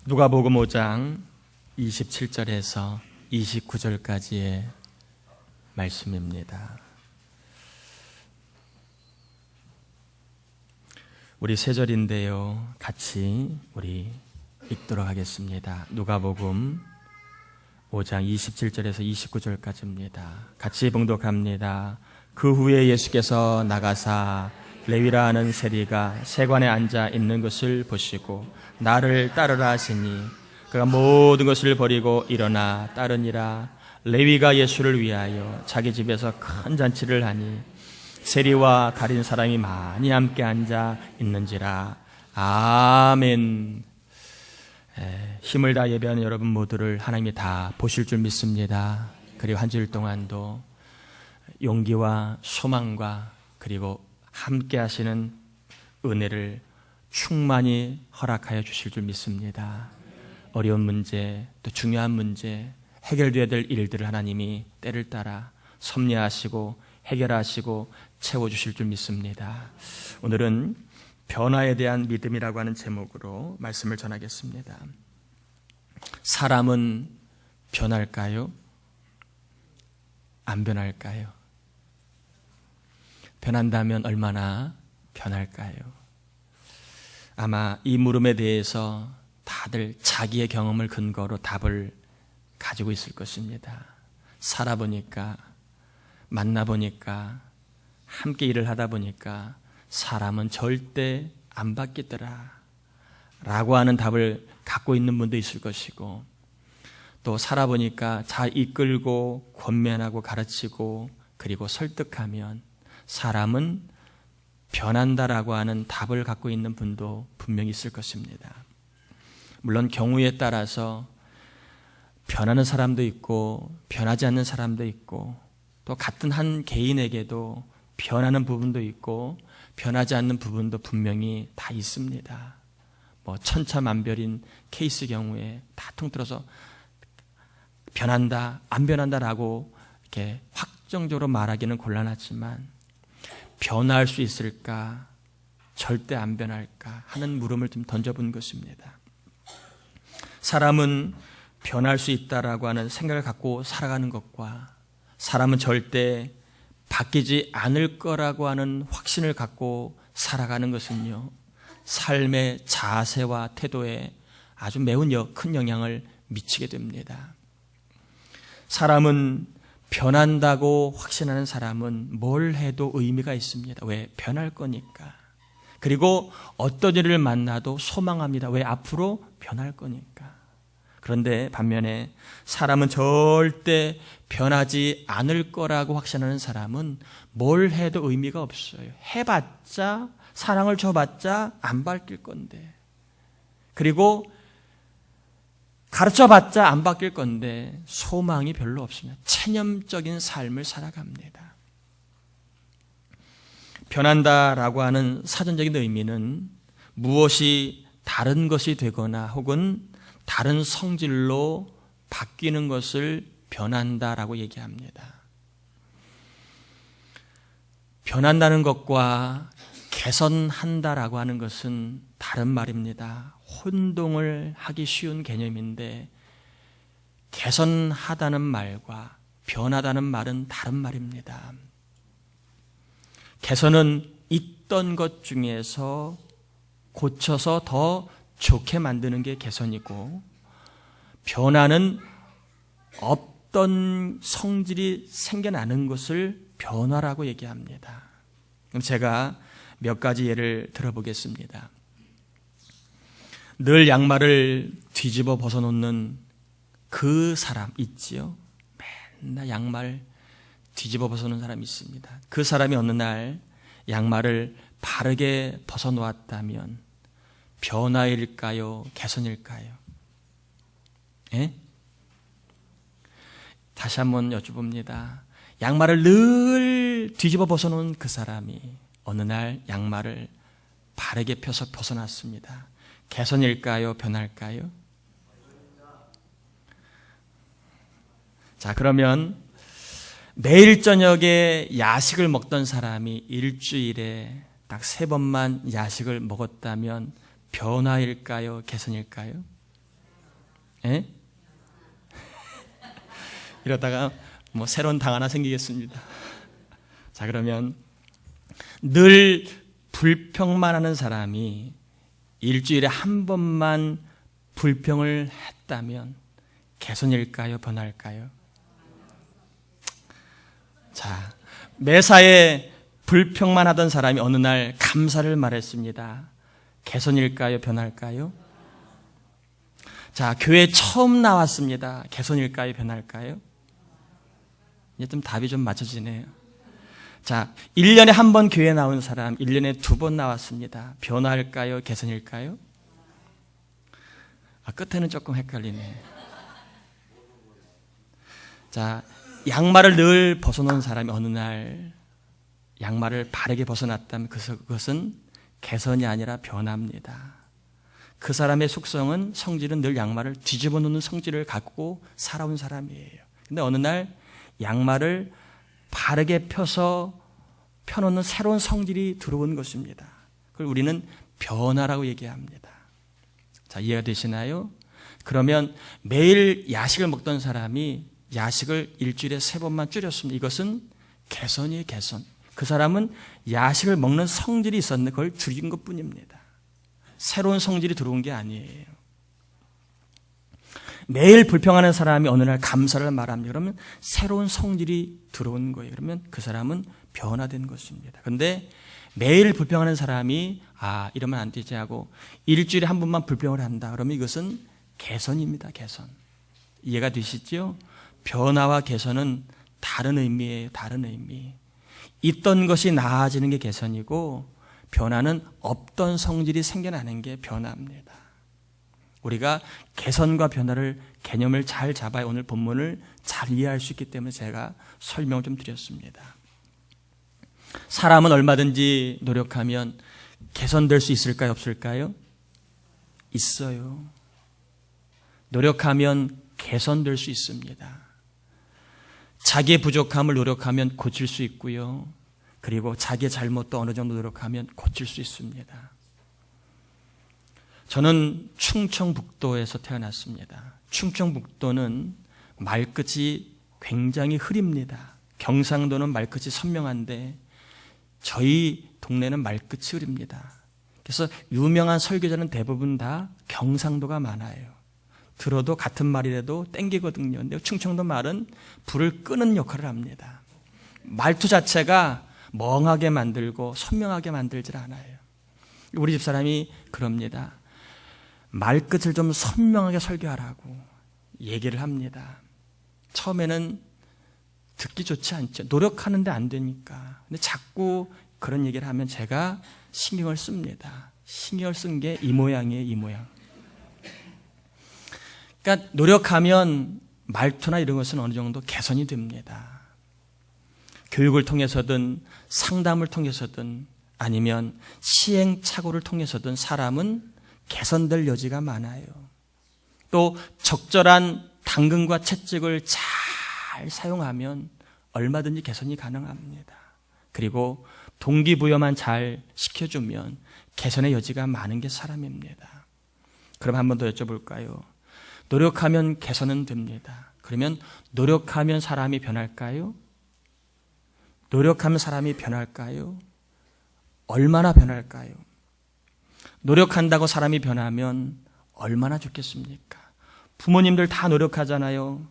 누가복음 5장 27절에서 29절까지의 말씀입니다. 우리 세 절인데요, 같이 우리 읽도록 하겠습니다. 누가복음 5장 27절에서 29절까지입니다. 같이 봉독합니다. 그 후에 예수께서 나가사 레위라 하는 세리가 세관에 앉아 있는 것을 보시고 나를 따르라 하시니 그가 모든 것을 버리고 일어나 따르니라. 레위가 예수를 위하여 자기 집에서 큰 잔치를 하니 세리와 가린 사람이 많이 함께 앉아 있는지라. 아멘. 힘을 다 예배하는 여러분 모두를 하나님이 다 보실 줄 믿습니다. 그리고 한 주일 동안도 용기와 소망과 그리고 함께 하시는 은혜를 충만히 허락하여 주실 줄 믿습니다. 어려운 문제, 또 중요한 문제, 해결되어야 될 일들을 하나님이 때를 따라 섭리하시고 해결하시고 채워주실 줄 믿습니다. 오늘은 변화에 대한 믿음이라고 하는 제목으로 말씀을 전하겠습니다. 사람은 변할까요? 안 변할까요? 변한다면 얼마나 변할까요? 아마 이 물음에 대해서 다들 자기의 경험을 근거로 답을 가지고 있을 것입니다. 살아보니까, 만나보니까, 함께 일을 하다 보니까 사람은 절대 안 바뀌더라 라고 하는 답을 갖고 있는 분도 있을 것이고, 또 살아보니까 잘 이끌고 권면하고 가르치고 그리고 설득하면 사람은 변한다라고 하는 답을 갖고 있는 분도 분명히 있을 것입니다. 물론 경우에 따라서 변하는 사람도 있고 변하지 않는 사람도 있고, 또 같은 한 개인에게도 변하는 부분도 있고 변하지 않는 부분도 분명히 다 있습니다. 천차만별인 케이스 경우에 다 통틀어서 변한다, 안 변한다라고 이렇게 확정적으로 말하기는 곤란하지만, 변할 수 있을까? 절대 안 변할까? 하는 물음을 좀 던져본 것입니다. 사람은 변할 수 있다라고 하는 생각을 갖고 살아가는 것과, 사람은 절대 바뀌지 않을 거라고 하는 확신을 갖고 살아가는 것은요, 삶의 자세와 태도에 아주 매우 큰 영향을 미치게 됩니다. 사람은 변한다고 확신하는 사람은 뭘 해도 의미가 있습니다. 왜? 변할 거니까. 그리고 어떤 일을 만나도 소망합니다. 왜? 앞으로 변할 거니까. 그런데 반면에 사람은 절대 변하지 않을 거라고 확신하는 사람은 뭘 해도 의미가 없어요. 해봤자, 사랑을 줘봤자 안 바뀔 건데, 그리고 가르쳐봤자 안 바뀔 건데 소망이 별로 없습니다. 체념적인 삶을 살아갑니다. 변한다라고 하는 사전적인 의미는 무엇이 다른 것이 되거나 혹은 다른 성질로 바뀌는 것을 변한다라고 얘기합니다. 변한다는 것과 개선한다라고 하는 것은 다른 말입니다. 혼동을 하기 쉬운 개념인데, 개선하다는 말과 변하다는 말은 다른 말입니다. 개선은 있던 것 중에서 고쳐서 더 좋게 만드는 게 개선이고, 변화는 없던 성질이 생겨나는 것을 변화라고 얘기합니다. 그럼 제가 몇 가지 예를 들어보겠습니다. 늘 양말을 뒤집어 벗어놓는 그 사람 있지요? 맨날 양말 뒤집어 벗어놓는 사람이 있습니다. 그 사람이 어느 날 양말을 바르게 벗어놓았다면 변화일까요? 개선일까요? 예? 다시 한번 여쭤봅니다. 양말을 늘 뒤집어 벗어놓은 그 사람이 어느 날 양말을 바르게 펴서 벗어났습니다. 개선일까요? 변할까요? 자, 그러면 매일 저녁에 야식을 먹던 사람이 일주일에 딱 3번만 야식을 먹었다면 변화일까요? 개선일까요? 예? 이러다가 뭐 새로운 당 하나 생기겠습니다. 자, 그러면 늘 불평만 하는 사람이 일주일에 한 번만 불평을 했다면 개선일까요? 변할까요? 자, 매사에 불평만 하던 사람이 어느 날 감사를 말했습니다. 개선일까요? 변할까요? 자, 교회 처음 나왔습니다. 개선일까요? 변할까요? 이제 좀 답이 좀 맞춰지네요. 자, 1년에 한 번 교회 나온 사람 1년에 2번 나왔습니다. 변화일까요? 개선일까요? 끝에는 조금 헷갈리네. 자, 양말을 늘 벗어놓은 사람이 어느 날 양말을 바르게 벗어놨다면 그것은 개선이 아니라 변화입니다. 그 사람의 속성은, 성질은 늘 양말을 뒤집어 놓는 성질을 갖고 살아온 사람이에요. 근데 어느 날 양말을 바르게 펴놓는 새로운 성질이 들어온 것입니다. 그걸 우리는 변화라고 얘기합니다. 자, 이해가 되시나요? 그러면 매일 야식을 먹던 사람이 야식을 일주일에 3번만 줄였습니다. 이것은 개선이에요, 개선. 그 사람은 야식을 먹는 성질이 있었는데 그걸 줄인 것뿐입니다. 새로운 성질이 들어온 게 아니에요. 매일 불평하는 사람이 어느 날 감사를 말합니다. 그러면 새로운 성질이 들어온 거예요. 그러면 그 사람은 변화된 것입니다. 그런데 매일 불평하는 사람이 이러면 안 되지 하고 일주일에 한 번만 불평을 한다. 그러면 이것은 개선입니다. 개선. 이해가 되시죠? 변화와 개선은 다른 의미예요. 다른 의미. 있던 것이 나아지는 게 개선이고 변화는 없던 성질이 생겨나는 게 변화입니다. 우리가 개선과 변화를 개념을 잘 잡아야 오늘 본문을 잘 이해할 수 있기 때문에 제가 설명을 좀 드렸습니다. 사람은 얼마든지 노력하면 개선될 수 있을까요? 없을까요? 있어요. 노력하면 개선될 수 있습니다. 자기의 부족함을 노력하면 고칠 수 있고요. 그리고 자기의 잘못도 어느 정도 노력하면 고칠 수 있습니다. 저는 충청북도에서 태어났습니다. 충청북도는 말끝이 굉장히 흐립니다. 경상도는 말끝이 선명한데 저희 동네는 말끝이 흐립니다. 그래서 유명한 설교자는 대부분 다 경상도가 많아요. 들어도 같은 말이라도 땡기거든요. 근데 충청도 말은 불을 끄는 역할을 합니다. 말투 자체가 멍하게 만들고 선명하게 만들질 않아요. 우리 집사람이 그럽니다. 말끝을 좀 선명하게 설교하라고 얘기를 합니다. 처음에는 듣기 좋지 않죠. 노력하는데 안 되니까. 근데 자꾸 그런 얘기를 하면 제가 신경을 씁니다. 신경을 쓴 게 이 모양이에요. 이 모양. 그러니까 노력하면 말투나 이런 것은 어느 정도 개선이 됩니다. 교육을 통해서든 상담을 통해서든 아니면 시행착오를 통해서든 사람은 개선될 여지가 많아요. 또 적절한 당근과 채찍을 잘 사용하면 얼마든지 개선이 가능합니다. 그리고 동기부여만 잘 시켜주면 개선의 여지가 많은 게 사람입니다. 그럼 한 번 더 여쭤볼까요? 노력하면 개선은 됩니다. 그러면 노력하면 사람이 변할까요? 노력하면 사람이 변할까요? 얼마나 변할까요? 노력한다고 사람이 변하면 얼마나 좋겠습니까? 부모님들 다 노력하잖아요.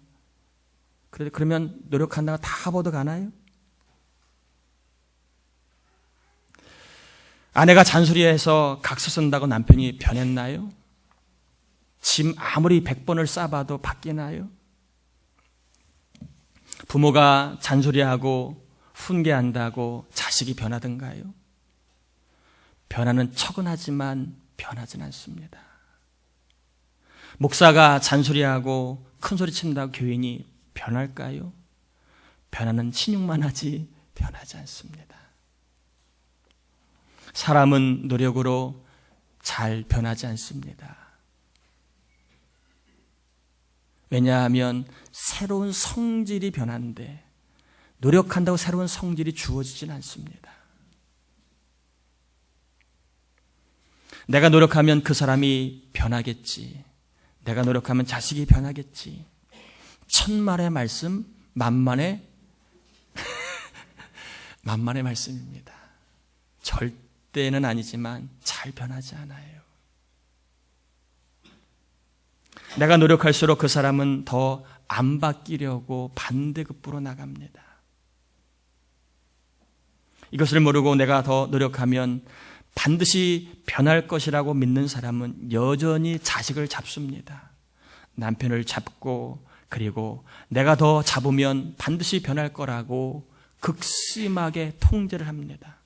그러면 노력한다고 다 하버드 가나요? 아내가 잔소리해서 각서 쓴다고 남편이 변했나요? 짐 아무리 100번을 싸봐도 바뀌나요? 부모가 잔소리하고 훈계한다고 자식이 변하던가요? 변하는 척은 하지만 변하진 않습니다. 목사가 잔소리하고 큰소리 친다고 교인이 변할까요? 변하는 신용만 하지 변하지 않습니다. 사람은 노력으로 잘 변하지 않습니다. 왜냐하면 새로운 성질이 변하는데 노력한다고 새로운 성질이 주어지진 않습니다. 내가 노력하면 그 사람이 변하겠지. 내가 노력하면 자식이 변하겠지. 천만의 말씀, 만만의 만만의 말씀입니다. 절대는 아니지만 잘 변하지 않아요. 내가 노력할수록 그 사람은 더 안 바뀌려고 반대급부로 나갑니다. 이것을 모르고 내가 더 노력하면 반드시 변할 것이라고 믿는 사람은 여전히 자식을 잡습니다. 남편을 잡고, 그리고 내가 더 잡으면 반드시 변할 거라고 극심하게 통제를 합니다.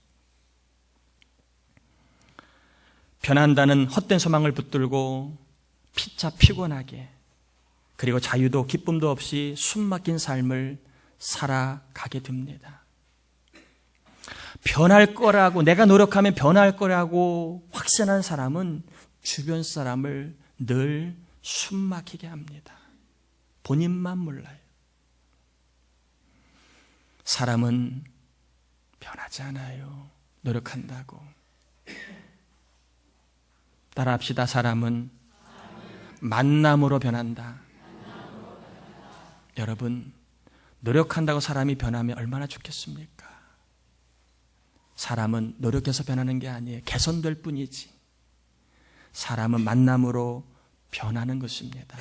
변한다는 헛된 소망을 붙들고 피차 피곤하게, 그리고 자유도 기쁨도 없이 숨막힌 삶을 살아가게 됩니다. 변할 거라고, 내가 노력하면 변할 거라고 확신한 사람은 주변 사람을 늘 숨막히게 합니다. 본인만 몰라요. 사람은 변하지 않아요. 노력한다고. 따라합시다. 사람은 만남으로 변한다. 여러분, 노력한다고 사람이 변하면 얼마나 좋겠습니까? 사람은 노력해서 변하는 게 아니에요. 개선될 뿐이지. 사람은 만남으로 변하는 것입니다.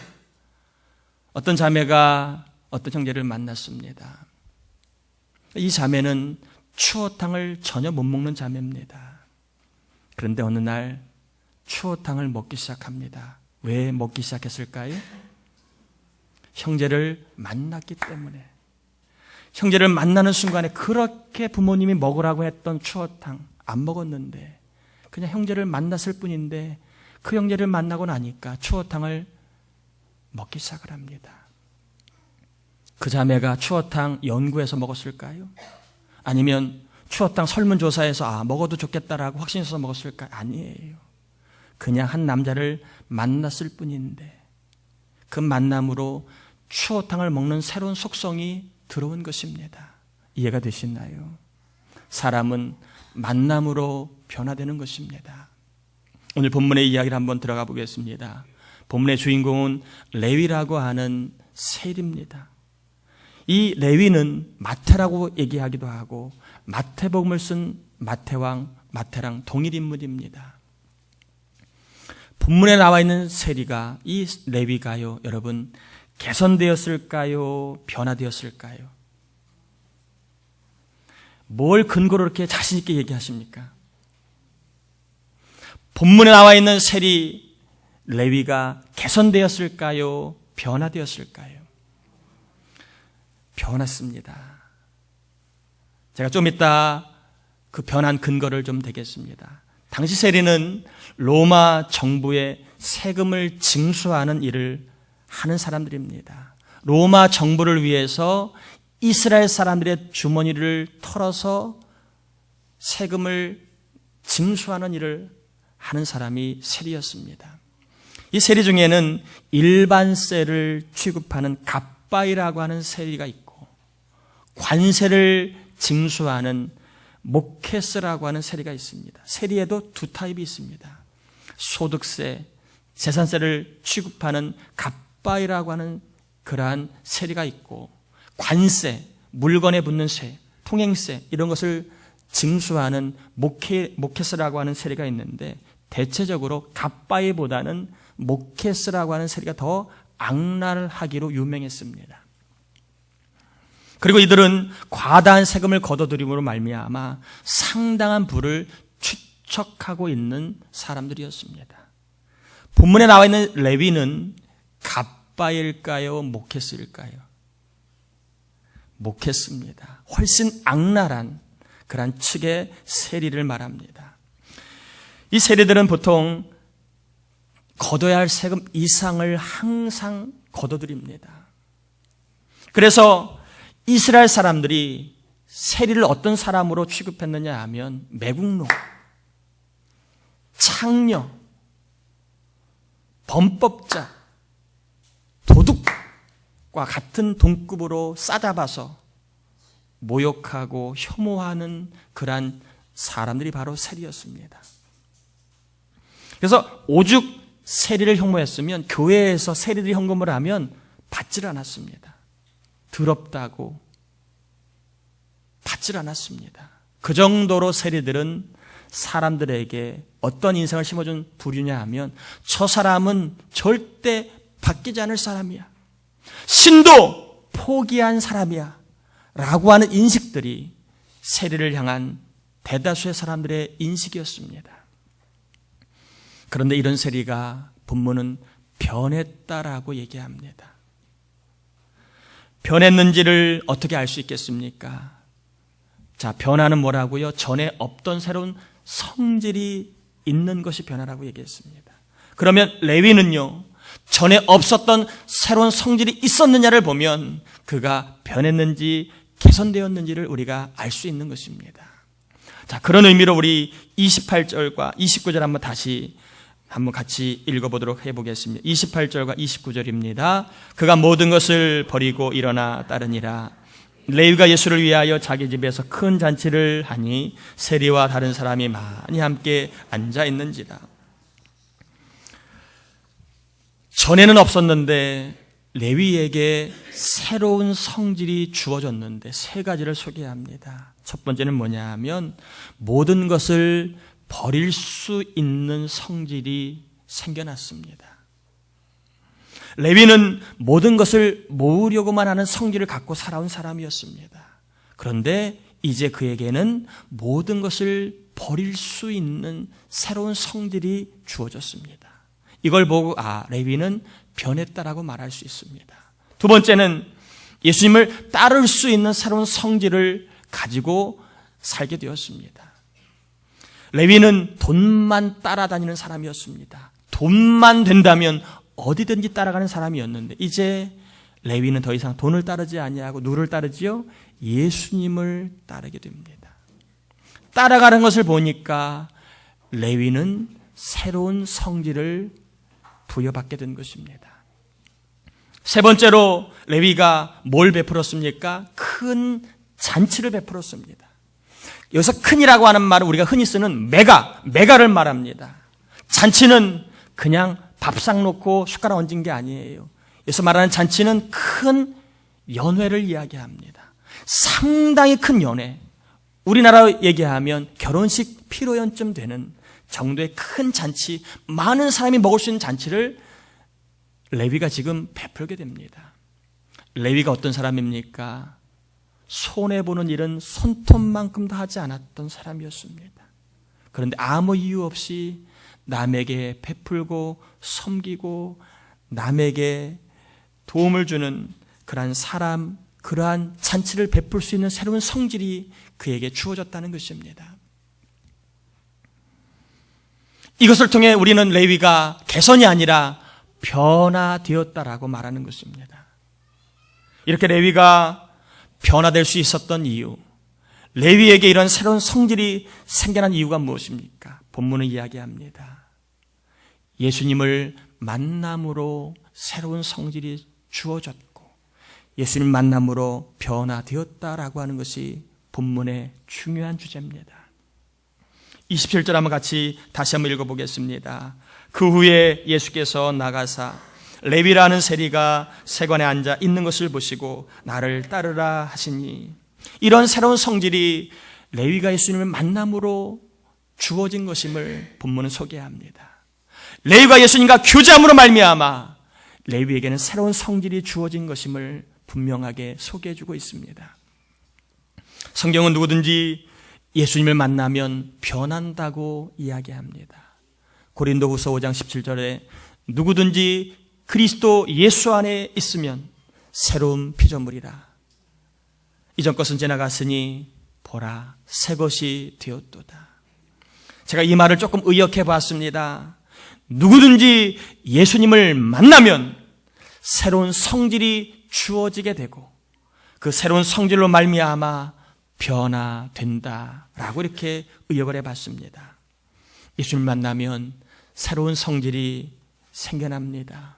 어떤 자매가 어떤 형제를 만났습니다. 이 자매는 추어탕을 전혀 못 먹는 자매입니다. 그런데 어느 날 추어탕을 먹기 시작합니다. 왜 먹기 시작했을까요? 형제를 만났기 때문에. 형제를 만나는 순간에 그렇게 부모님이 먹으라고 했던 추어탕 안 먹었는데 그냥 형제를 만났을 뿐인데 그 형제를 만나고 나니까 추어탕을 먹기 시작을 합니다. 그 자매가 추어탕 연구해서 먹었을까요? 아니면 추어탕 설문조사에서 먹어도 좋겠다라고 확신해서 먹었을까요? 아니에요. 그냥 한 남자를 만났을 뿐인데 그 만남으로 추어탕을 먹는 새로운 속성이 들어온 것입니다. 이해가 되시나요? 사람은 만남으로 변화되는 것입니다. 오늘 본문의 이야기를 한번 들어가 보겠습니다. 본문의 주인공은 레위라고 하는 셀입니다. 이 레위는 마태라고 얘기하기도 하고 마태복음을 쓴 마태랑 동일 인물입니다. 본문에 나와 있는 세리가, 이 레위가요, 여러분, 개선되었을까요? 변화되었을까요? 뭘 근거로 이렇게 자신 있게 얘기하십니까? 본문에 나와 있는 세리 레위가 개선되었을까요? 변화되었을까요? 변했습니다. 제가 좀 이따 그 변한 근거를 좀 대겠습니다. 당시 세리는 로마 정부의 세금을 징수하는 일을 하는 사람들입니다. 로마 정부를 위해서 이스라엘 사람들의 주머니를 털어서 세금을 징수하는 일을 하는 사람이 세리였습니다. 이 세리 중에는 일반세를 취급하는 갑바이라고 하는 세리가 있고 관세를 징수하는 모케스라고 하는 세리가 있습니다. 세리에도 두 타입이 있습니다. 소득세, 재산세를 취급하는 갑바이라고 하는 그러한 세리가 있고 관세, 물건에 붙는 세, 통행세 이런 것을 징수하는 모케스라고 하는 세리가 있는데 대체적으로 갑바이보다는 모케스라고 하는 세리가 더 악랄하기로 유명했습니다. 그리고 이들은 과다한 세금을 걷어들임으로 말미암아 상당한 부를 축적하고 있는 사람들이었습니다. 본문에 나와 있는 레위는 갑바일까요? 모케스일까요? 모케스입니다. 훨씬 악랄한 그런 측의 세리를 말합니다. 이 세리들은 보통 걷어야 할 세금 이상을 항상 걷어들입니다. 그래서 이스라엘 사람들이 세리를 어떤 사람으로 취급했느냐 하면 매국노, 창녀, 범법자, 도둑과 같은 동급으로 싸잡아서 모욕하고 혐오하는 그러한 사람들이 바로 세리였습니다. 그래서 오죽 세리를 혐오했으면 교회에서 세리들이 헌금을 하면 받질 않았습니다. 더럽다고 받질 않았습니다. 그 정도로 세리들은 사람들에게 어떤 인생을 심어준 부류냐 하면 저 사람은 절대 바뀌지 않을 사람이야. 신도 포기한 사람이야. 라고 하는 인식들이 세리를 향한 대다수의 사람들의 인식이었습니다. 그런데 이런 세리가 본문은 변했다라고 얘기합니다. 변했는지를 어떻게 알 수 있겠습니까? 자, 변화는 뭐라고요? 전에 없던 새로운 성질이 있는 것이 변화라고 얘기했습니다. 그러면 레위는요, 전에 없었던 새로운 성질이 있었느냐를 보면 그가 변했는지 개선되었는지를 우리가 알 수 있는 것입니다. 자, 그런 의미로 우리 28절과 29절 한번 같이 읽어보도록 해보겠습니다. 28절과 29절입니다. 그가 모든 것을 버리고 일어나 따르니라. 레위가 예수를 위하여 자기 집에서 큰 잔치를 하니 세리와 다른 사람이 많이 함께 앉아 있는지라. 전에는 없었는데 레위에게 새로운 성질이 주어졌는데 세 가지를 소개합니다. 첫 번째는 뭐냐 하면 모든 것을 버릴 수 있는 성질이 생겨났습니다. 레위는 모든 것을 모으려고만 하는 성질을 갖고 살아온 사람이었습니다. 그런데 이제 그에게는 모든 것을 버릴 수 있는 새로운 성질이 주어졌습니다. 이걸 보고 레위는 변했다라고 말할 수 있습니다. 두 번째는 예수님을 따를 수 있는 새로운 성질을 가지고 살게 되었습니다. 레위는 돈만 따라다니는 사람이었습니다. 돈만 된다면 어디든지 따라가는 사람이었는데 이제 레위는 더 이상 돈을 따르지 아니하고 누구를 따르지요? 예수님을 따르게 됩니다. 따라가는 것을 보니까 레위는 새로운 성질을 부여받게 된 것입니다. 세 번째로 레위가 뭘 베풀었습니까? 큰 잔치를 베풀었습니다. 여기서 큰이라고 하는 말은 우리가 흔히 쓰는 메가를 말합니다. 잔치는 그냥 밥상 놓고 숟가락 얹은 게 아니에요. 여기서 말하는 잔치는 큰 연회를 이야기합니다. 상당히 큰 연회. 우리나라 얘기하면 결혼식 피로연쯤 되는 정도의 큰 잔치, 많은 사람이 먹을 수 있는 잔치를 레위가 지금 베풀게 됩니다. 레위가 어떤 사람입니까? 손해보는 일은 손톱만큼도 하지 않았던 사람이었습니다. 그런데 아무 이유 없이 남에게 베풀고 섬기고 남에게 도움을 주는 그러한 사람, 그러한 잔치를 베풀 수 있는 새로운 성질이 그에게 주어졌다는 것입니다. 이것을 통해 우리는 레위가 개선이 아니라 변화되었다라고 말하는 것입니다. 이렇게 레위가 변화될 수 있었던 이유, 레위에게 이런 새로운 성질이 생겨난 이유가 무엇입니까? 본문은 이야기합니다. 예수님을 만남으로 새로운 성질이 주어졌고 예수님 만남으로 변화되었다라고 하는 것이 본문의 중요한 주제입니다. 27절 한번 같이 다시 한번 읽어보겠습니다. 그 후에 예수께서 나가사 레위라는 세리가 세관에 앉아 있는 것을 보시고 나를 따르라 하시니, 이런 새로운 성질이 레위가 예수님을 만남으로 주어진 것임을 본문은 소개합니다. 레위가 예수님과 교제함으로 말미암아 레위에게는 새로운 성질이 주어진 것임을 분명하게 소개해주고 있습니다. 성경은 누구든지 예수님을 만나면 변한다고 이야기합니다. 고린도후서 5장 17절에 누구든지 그리스도 예수 안에 있으면 새로운 피조물이라. 이전 것은 지나갔으니 보라 새 것이 되었도다. 제가 이 말을 조금 의역해 봤습니다. 누구든지 예수님을 만나면 새로운 성질이 주어지게 되고 그 새로운 성질로 말미암아 변화된다라고 이렇게 의역을 해봤습니다. 예수님을 만나면 새로운 성질이 생겨납니다.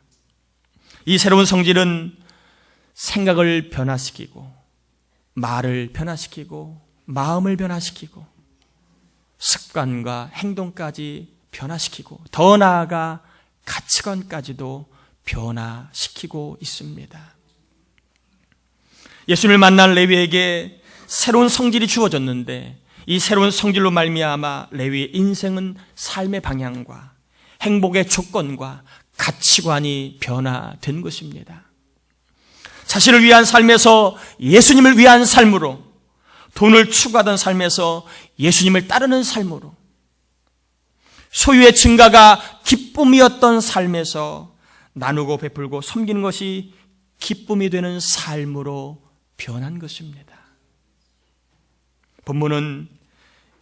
이 새로운 성질은 생각을 변화시키고 말을 변화시키고 마음을 변화시키고 습관과 행동까지 변화시키고 더 나아가 가치관까지도 변화시키고 있습니다. 예수님을 만난 레위에게 새로운 성질이 주어졌는데 이 새로운 성질로 말미암아 레위의 인생은 삶의 방향과 행복의 조건과 가치관이 변화된 것입니다. 자신을 위한 삶에서 예수님을 위한 삶으로, 돈을 추구하던 삶에서 예수님을 따르는 삶으로, 소유의 증가가 기쁨이었던 삶에서 나누고 베풀고 섬기는 것이 기쁨이 되는 삶으로 변한 것입니다. 본문은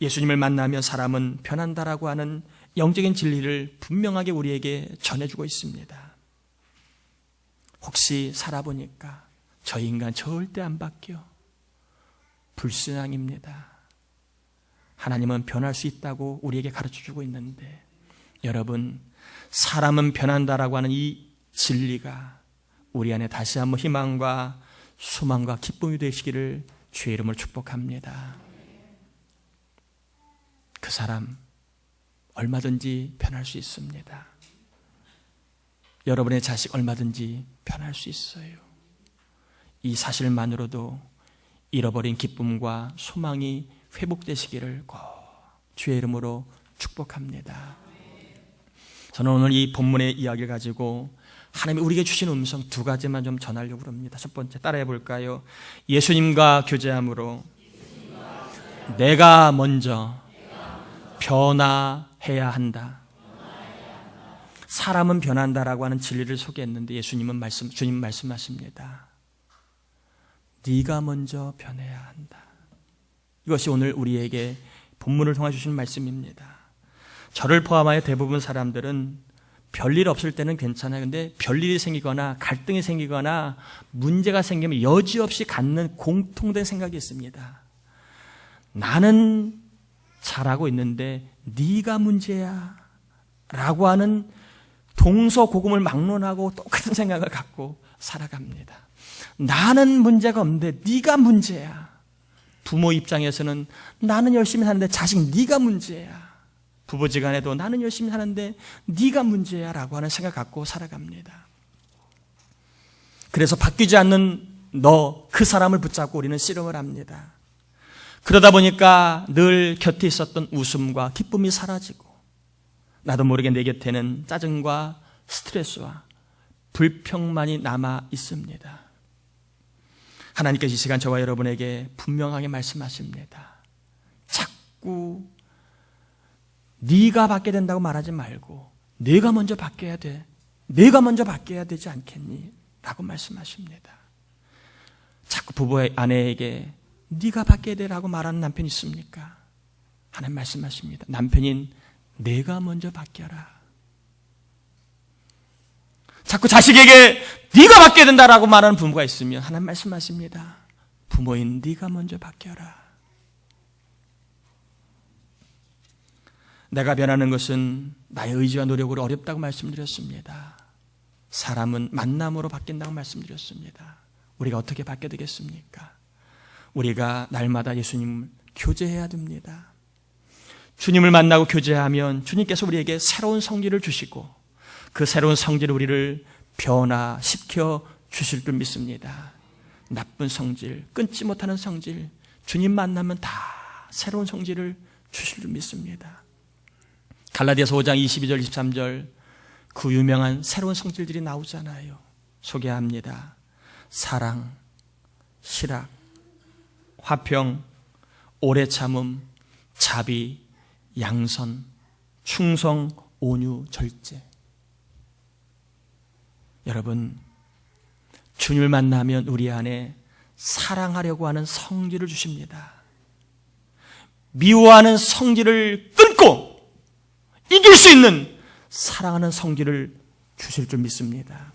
예수님을 만나며 사람은 변한다라고 하는 영적인 진리를 분명하게 우리에게 전해주고 있습니다. 혹시 살아보니까 저 인간 절대 안 바뀌어. 불신앙입니다. 하나님은 변할 수 있다고 우리에게 가르쳐주고 있는데, 여러분, 사람은 변한다라고 하는 이 진리가 우리 안에 다시 한번 희망과 소망과 기쁨이 되시기를 주의 이름으로 축복합니다. 그 사람 얼마든지 변할 수 있습니다. 여러분의 자식 얼마든지 변할 수 있어요. 이 사실만으로도 잃어버린 기쁨과 소망이 회복되시기를 꼭 주의 이름으로 축복합니다. 저는 오늘 이 본문의 이야기를 가지고 하나님이 우리에게 주신 음성 두 가지만 좀 전하려고 합니다. 첫 번째, 따라해 볼까요? 예수님과 교제함으로 내가 먼저 변화해야 한다. 사람은 변한다라고 하는 진리를 소개했는데 주님 말씀하십니다. 네가 먼저 변해야 한다. 이것이 오늘 우리에게 본문을 통해 주신 말씀입니다. 저를 포함하여 대부분 사람들은 별일 없을 때는 괜찮아요. 근데 별일이 생기거나 갈등이 생기거나 문제가 생기면 여지없이 갖는 공통된 생각이 있습니다. 나는 잘하고 있는데 네가 문제야 라고 하는 동서고금을 막론하고 똑같은 생각을 갖고 살아갑니다. 나는 문제가 없는데 네가 문제야. 부모 입장에서는 나는 열심히 사는데 자식 네가 문제야. 부부지간에도 나는 열심히 사는데 네가 문제야 라고 하는 생각 갖고 살아갑니다. 그래서 바뀌지 않는 그 사람을 붙잡고 우리는 씨름을 합니다. 그러다 보니까 늘 곁에 있었던 웃음과 기쁨이 사라지고 나도 모르게 내 곁에는 짜증과 스트레스와 불평만이 남아 있습니다. 하나님께서 이 시간 저와 여러분에게 분명하게 말씀하십니다. 자꾸 네가 바뀌어야 된다고 말하지 말고 내가 먼저 바뀌어야 돼. 내가 먼저 바뀌어야 되지 않겠니? 라고 말씀하십니다. 자꾸 부부의 아내에게 네가 바뀌어야 돼 라고 말하는 남편이 있습니까? 하나님 말씀하십니다. 남편인 내가 먼저 바뀌어라. 자꾸 자식에게 네가 바뀌어야 된다라고 말하는 부모가 있으면 하나님 말씀하십니다. 부모인 네가 먼저 바뀌어라. 내가 변하는 것은 나의 의지와 노력으로 어렵다고 말씀드렸습니다. 사람은 만남으로 바뀐다고 말씀드렸습니다. 우리가 어떻게 바뀌어야 되겠습니까? 우리가 날마다 예수님을 교제해야 됩니다. 주님을 만나고 교제하면 주님께서 우리에게 새로운 성질을 주시고 그 새로운 성질을 우리를 변화시켜 주실 줄 믿습니다. 나쁜 성질, 끊지 못하는 성질, 주님 만나면 다 새로운 성질을 주실 줄 믿습니다. 갈라디아서 5장 22절 23절 그 유명한 새로운 성질들이 나오잖아요. 소개합니다. 사랑, 실학, 화평, 오래 참음, 자비, 양선, 충성, 온유, 절제. 여러분, 주님을 만나면 우리 안에 사랑하려고 하는 성질을 주십니다. 미워하는 성질을 끊고 이길 수 있는 사랑하는 성질을 주실 줄 믿습니다.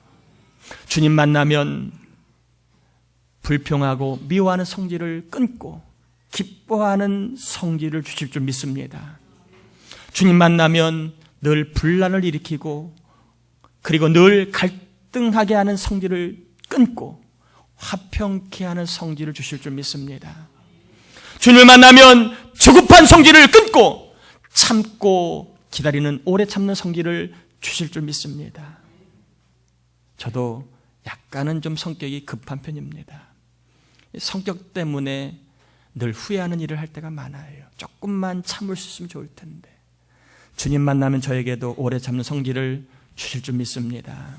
주님 만나면 불평하고 미워하는 성질을 끊고 기뻐하는 성질을 주실 줄 믿습니다. 주님 만나면 늘 분란을 일으키고 그리고 늘 갈등하게 하는 성질을 끊고 화평케 하는 성질을 주실 줄 믿습니다. 주님을 만나면 조급한 성질을 끊고 참고 기다리는 오래 참는 성질을 주실 줄 믿습니다. 저도 약간은 좀 성격이 급한 편입니다. 성격 때문에 늘 후회하는 일을 할 때가 많아요. 조금만 참을 수 있으면 좋을 텐데. 주님 만나면 저에게도 오래 참는 성질을 주실 줄 믿습니다.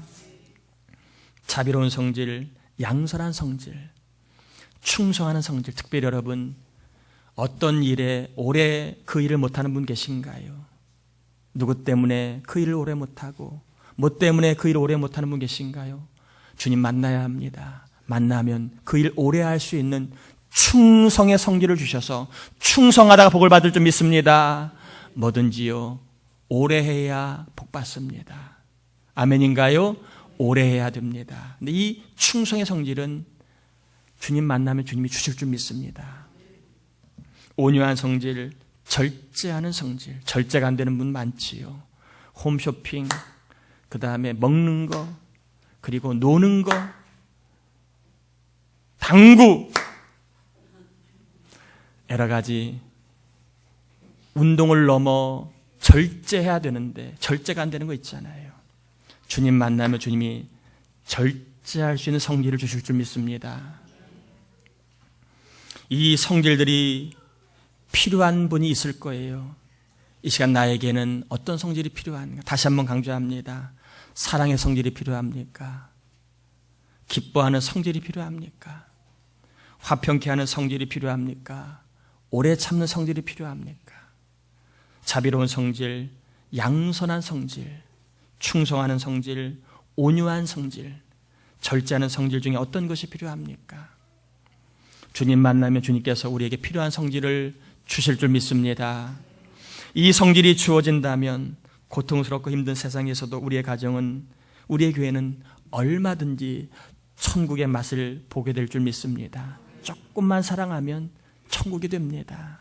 자비로운 성질, 양선한 성질, 충성하는 성질. 특별히 여러분, 어떤 일에 오래 그 일을 못하는 분 계신가요? 누구 때문에 그 일을 오래 못하고 뭐 때문에 그 일을 오래 못하는 분 계신가요? 주님 만나야 합니다. 만나면 그 일 오래 할 수 있는 충성의 성질을 주셔서 충성하다가 복을 받을 줄 믿습니다. 뭐든지요, 오래 해야 복 받습니다. 아멘인가요? 오래 해야 됩니다. 근데 이 충성의 성질은 주님 만나면 주님이 주실 줄 믿습니다. 온유한 성질, 절제하는 성질. 절제가 안 되는 분 많지요. 홈쇼핑, 그 다음에 먹는 거, 그리고 노는 거, 당구, 여러 가지 운동을 넘어 절제해야 되는데 절제가 안 되는 거 있잖아요. 주님 만나면 주님이 절제할 수 있는 성질을 주실 줄 믿습니다. 이 성질들이 필요한 분이 있을 거예요. 이 시간 나에게는 어떤 성질이 필요한가? 다시 한번 강조합니다. 사랑의 성질이 필요합니까? 기뻐하는 성질이 필요합니까? 화평케 하는 성질이 필요합니까? 오래 참는 성질이 필요합니까? 자비로운 성질, 양선한 성질, 충성하는 성질, 온유한 성질, 절제하는 성질 중에 어떤 것이 필요합니까? 주님 만나면 주님께서 우리에게 필요한 성질을 주실 줄 믿습니다. 이 성질이 주어진다면 고통스럽고 힘든 세상에서도 우리의 가정은, 우리의 교회는 얼마든지 천국의 맛을 보게 될 줄 믿습니다. 조금만 사랑하면 천국이 됩니다.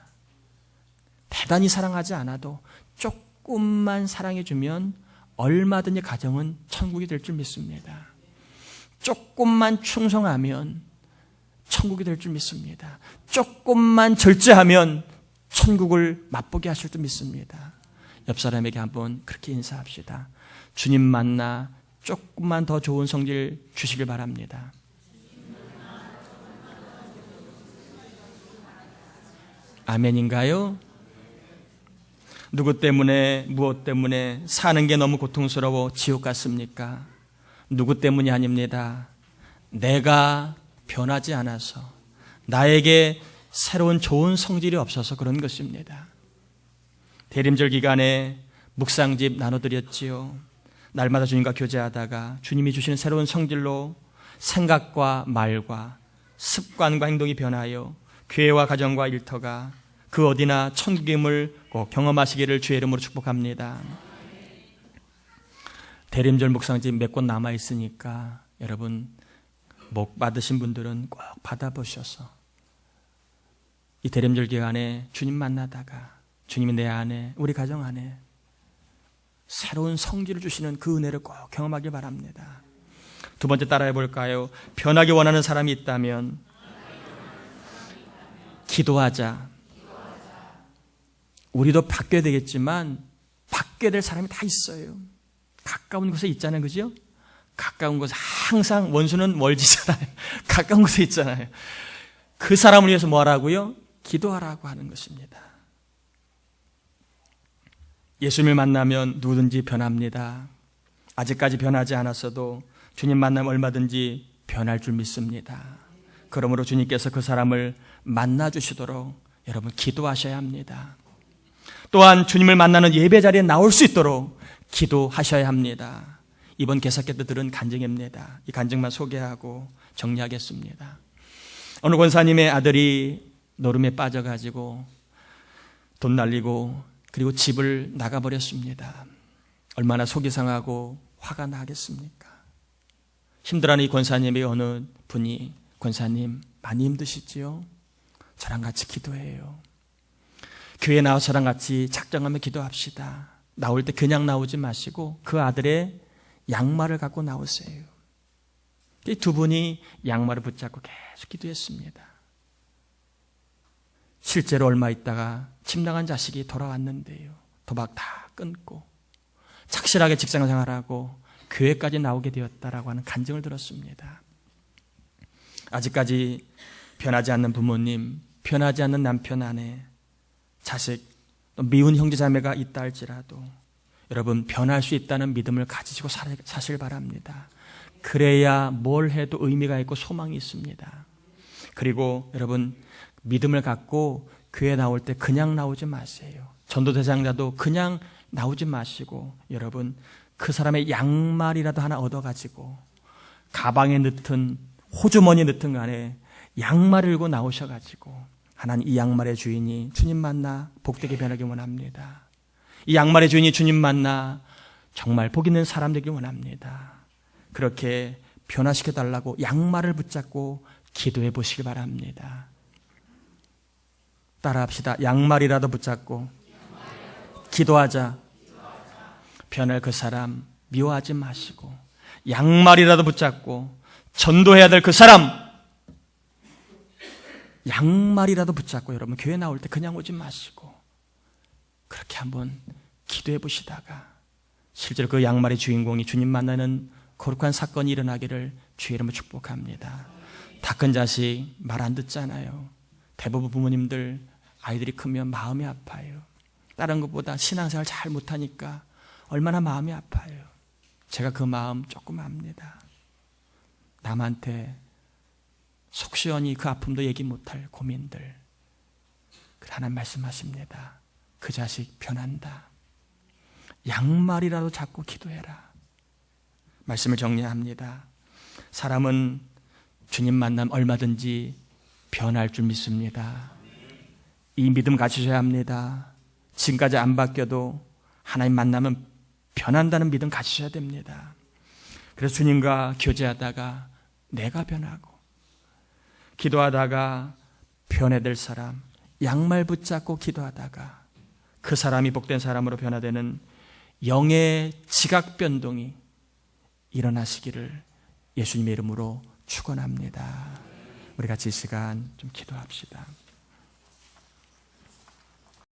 대단히 사랑하지 않아도 조금만 사랑해주면 얼마든지 가정은 천국이 될 줄 믿습니다. 조금만 충성하면 천국이 될 줄 믿습니다. 조금만 절제하면 천국을 맛보게 하실 줄 믿습니다. 옆 사람에게 한번 그렇게 인사합시다. 주님 만나 조금만 더 좋은 성질 주시길 바랍니다. 아멘인가요? 누구 때문에, 무엇 때문에 사는 게 너무 고통스러워 지옥 같습니까? 누구 때문이 아닙니다. 내가 변하지 않아서, 나에게 새로운 좋은 성질이 없어서 그런 것입니다. 대림절 기간에 묵상집 나눠드렸지요. 날마다 주님과 교제하다가 주님이 주시는 새로운 성질로 생각과 말과 습관과 행동이 변하여 교회와 가정과 일터가 그 어디나 천국임을 꼭 경험하시기를 주의 이름으로 축복합니다. 대림절 묵상집 몇 곳 남아있으니까 여러분 목 받으신 분들은 꼭 받아보셔서 이 대림절 기간에 주님 만나다가 주님이 내 안에, 우리 가정 안에 새로운 성질을 주시는 그 은혜를 꼭 경험하길 바랍니다. 두 번째 따라해 볼까요? 변하기 원하는 사람이 있다면 기도하자. 우리도 바뀌어야 되겠지만 바뀌어야 될 사람이 다 있어요. 가까운 곳에 있잖아요. 그죠? 가까운 곳에 항상 원수는 멀지잖아요. 가까운 곳에 있잖아요. 그 사람을 위해서 뭐 하라고요? 기도하라고 하는 것입니다. 예수님을 만나면 누구든지 변합니다. 아직까지 변하지 않았어도 주님 만나면 얼마든지 변할 줄 믿습니다. 그러므로 주님께서 그 사람을 만나주시도록 여러분 기도하셔야 합니다. 또한 주님을 만나는 예배 자리에 나올 수 있도록 기도하셔야 합니다. 이번 개사께 때들은 간증입니다. 이 간증만 소개하고 정리하겠습니다. 어느 권사님의 아들이 노름에 빠져가지고 돈 날리고 그리고 집을 나가버렸습니다. 얼마나 속이 상하고 화가 나겠습니까? 힘들어하는 이 권사님의 어느 분이, 권사님 많이 힘드시지요? 저랑 같이 기도해요. 교회에 나와서 저랑 같이 작정하며 기도합시다. 나올 때 그냥 나오지 마시고 그 아들의 양말을 갖고 나오세요. 이 두 분이 양말을 붙잡고 계속 기도했습니다. 실제로 얼마 있다가 집 나간 자식이 돌아왔는데요. 도박 다 끊고 착실하게 직장 생활하고 교회까지 나오게 되었다라고 하는 간증을 들었습니다. 아직까지 변하지 않는 부모님, 변하지 않는 남편, 아내, 자식, 또 미운 형제자매가 있다 할지라도 여러분 변할 수 있다는 믿음을 가지시고 사실 바랍니다. 그래야 뭘 해도 의미가 있고 소망이 있습니다. 그리고 여러분 믿음을 갖고 교회 나올 때 그냥 나오지 마세요. 전도 대상자도 그냥 나오지 마시고 여러분 그 사람의 양말이라도 하나 얻어가지고 가방에 넣든 호주머니에 넣든 간에 양말을 들고 나오셔가지고 하나님 이 양말의 주인이 주님 만나 복되게 변하기 원합니다. 이 양말의 주인이 주님 만나 정말 복 있는 사람 되기 원합니다. 그렇게 변화시켜달라고 양말을 붙잡고 기도해 보시기 바랍니다. 따라합시다. 양말이라도 붙잡고 기도하자. 변할 그 사람 미워하지 마시고 양말이라도 붙잡고 전도해야 될 그 사람 양말이라도 붙잡고 여러분 교회 나올 때 그냥 오지 마시고 그렇게 한번 기도해 보시다가 실제로 그 양말의 주인공이 주님 만나는 거룩한 사건이 일어나기를 주의 이름으로 축복합니다. 다 큰 자식 말 안 듣잖아요. 대부분 부모님들 아이들이 크면 마음이 아파요. 다른 것보다 신앙생활 잘 못하니까 얼마나 마음이 아파요. 제가 그 마음 조금 압니다. 남한테 속 시원히 그 아픔도 얘기 못할 고민들. 하나님 말씀하십니다. 그 자식 변한다. 양말이라도 잡고 기도해라. 말씀을 정리합니다. 사람은 주님 만나면 얼마든지 변할 줄 믿습니다. 이 믿음 가지셔야 합니다. 지금까지 안 바뀌어도 하나님 만나면 변한다는 믿음 가지셔야 됩니다. 그래서 주님과 교제하다가 내가 변하고 기도하다가 변해될 사람, 양말 붙잡고 기도하다가 그 사람이 복된 사람으로 변화되는 영의 지각 변동이 일어나시기를 예수님의 이름으로 축원합니다. 우리 같이 이 시간 좀 기도합시다.